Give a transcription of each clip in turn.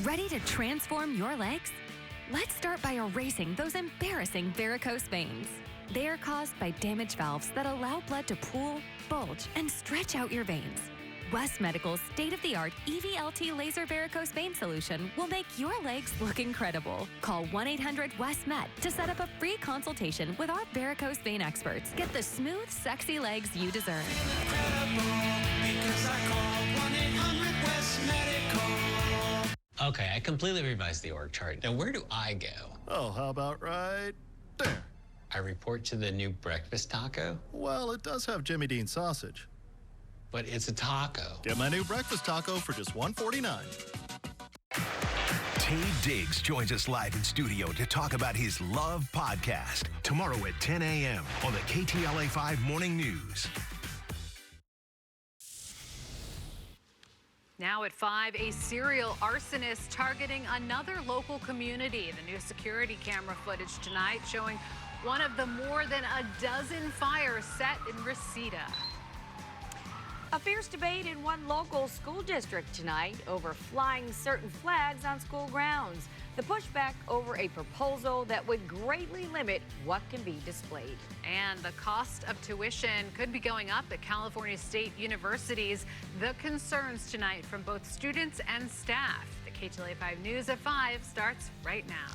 Ready to transform your legs? Let's start by erasing those embarrassing varicose veins. They are caused by damaged valves that allow blood to pool, bulge, and stretch out your veins. West Medical's state-of-the-art EVLT laser varicose vein solution will make your legs look incredible. Call 1-800-WEST-MED to set up a free consultation with our varicose vein experts. Get the smooth, sexy legs you deserve. Okay, I completely revised the org chart. Now, where do I go? Oh, how about right there? I report to the new breakfast taco? Well, it does have Jimmy Dean sausage. But it's a taco. Get my new breakfast taco for just $1.49. Taye Diggs joins us live in studio to talk about his Love podcast tomorrow at 10 a.m. on the KTLA 5 Morning News. Now at 5, a serial arsonist targeting another local community. The new security camera footage tonight showing one of the more than a dozen fires set in Reseda. A fierce debate in one local school district tonight over flying certain flags on school grounds. The pushback over a proposal that would greatly limit what can be displayed. And the cost of tuition could be going up at California State Universities. The concerns tonight from both students and staff. The KTLA 5 News at 5 starts right now.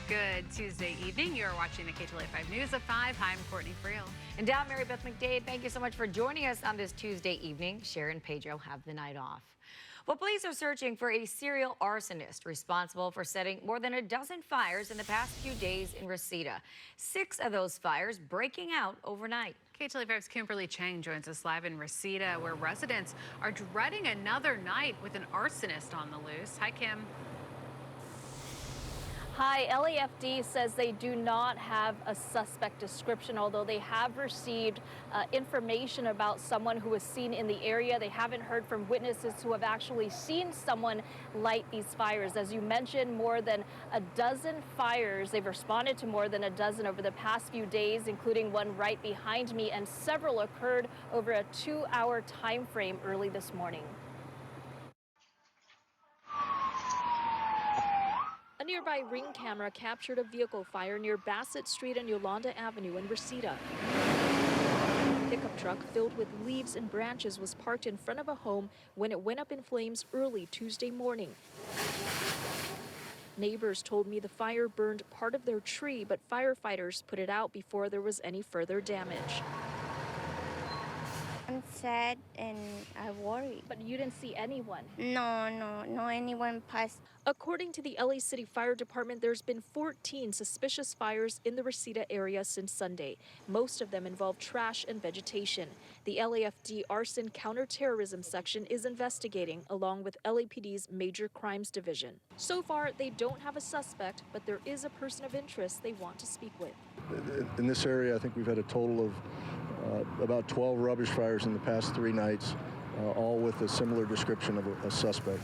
Good Tuesday evening. You're watching the KTLA 5 News at 5. Hi, I'm Courtney Friel. And down Mary Beth McDade, thank you so much for joining us on this Tuesday evening. Sharon and Pedro have the night off. Well, police are searching for a serial arsonist responsible for setting more than a dozen fires in the past few days in Reseda. 6 of those fires breaking out overnight. KTLA 5's Kimberly Chang joins us live in Reseda, where residents are dreading another night with an arsonist on the loose. Hi, Kim. Hi, LAFD says they do not have a suspect description, although they have received information about someone who was seen in the area. They haven't heard from witnesses who have actually seen someone light these fires. As you mentioned, more than a dozen fires. They've responded to more than a dozen over the past few days, including one right behind me, and several occurred over a 2-hour time frame early this morning. A nearby Ring camera captured a vehicle fire near Bassett Street and Yolanda Avenue in Reseda. A pickup truck filled with leaves and branches was parked in front of a home when it went up in flames early Tuesday morning. Neighbors told me the fire burned part of their tree, but firefighters put it out before there was any further damage. I'm sad and I worry. But you didn't see anyone? No anyone passed. According to the LA City Fire Department, there's been 14 suspicious fires in the Reseda area since Sunday. Most of them involve trash and vegetation. The LAFD Arson Counterterrorism Section is investigating, along with LAPD's Major Crimes Division. So far, they don't have a suspect, but there is a person of interest they want to speak with. In this area, I think we've had a total of about 12 rubbish fires in the past 3 nights, all with a similar description of a suspect.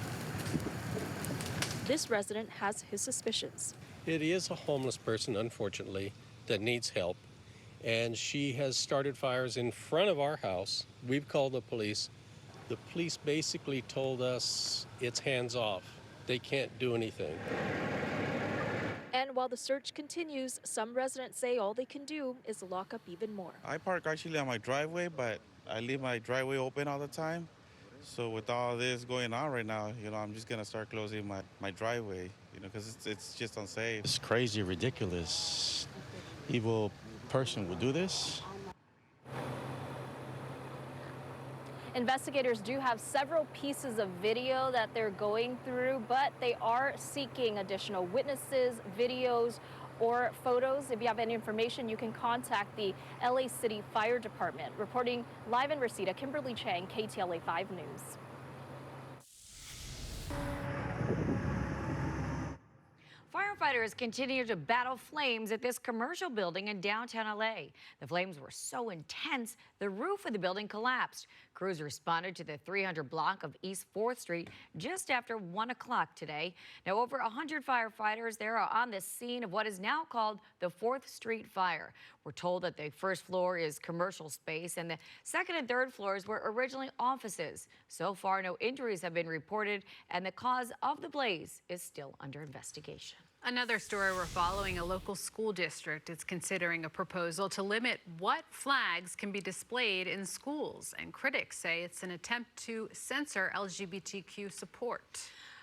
This resident has his suspicions. It is a homeless person, unfortunately, that needs help. And she has started fires in front of our house. We've called the police. The police basically told us it's hands off. They can't do anything. And while the search continues, some residents say all they can do is lock up even more. I park actually on my driveway, but I leave my driveway open all the time. So with all this going on right now, I'm just going to start closing my driveway, because it's just unsafe. It's crazy, ridiculous. Evil person would do this. Investigators do have several pieces of video that they're going through, but they are seeking additional witnesses, videos, or photos. If you have any information, you can contact the LA City Fire Department. Reporting live in Reseda, Kimberly Chang, KTLA 5 News. Firefighters continue to battle flames at this commercial building in downtown LA. The flames were so intense, the roof of the building collapsed. Crews responded to the 300 block of East 4th Street just after 1 o'clock today. Now, over 100 firefighters there are on the scene of what is now called the 4th Street fire. We're told that the first floor is commercial space and the second and third floors were originally offices. So far, no injuries have been reported, and the cause of the blaze is still under investigation. Another story we're following, a local school district is considering a proposal to limit what flags can be displayed in schools. And critics say it's an attempt to censor LGBTQ support.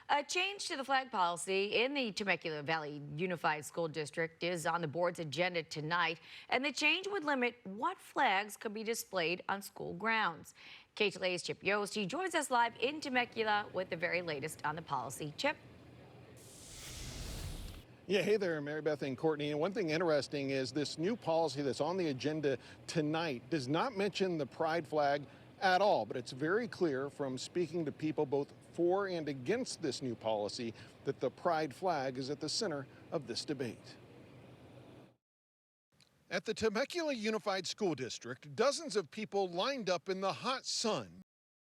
A change to the flag policy in the Temecula Valley Unified School District is on the board's agenda tonight, and the change would limit what flags could be displayed on school grounds. KTLA's Chip Yost, he joins us live in Temecula with the very latest on the policy. Chip? Yeah, hey there, Mary Beth and Courtney. And one thing interesting is this new policy that's on the agenda tonight does not mention the pride flag at all, but it's very clear from speaking to people both for and against this new policy that the pride flag is at the center of this debate. At the Temecula Unified School District, dozens of people lined up in the hot sun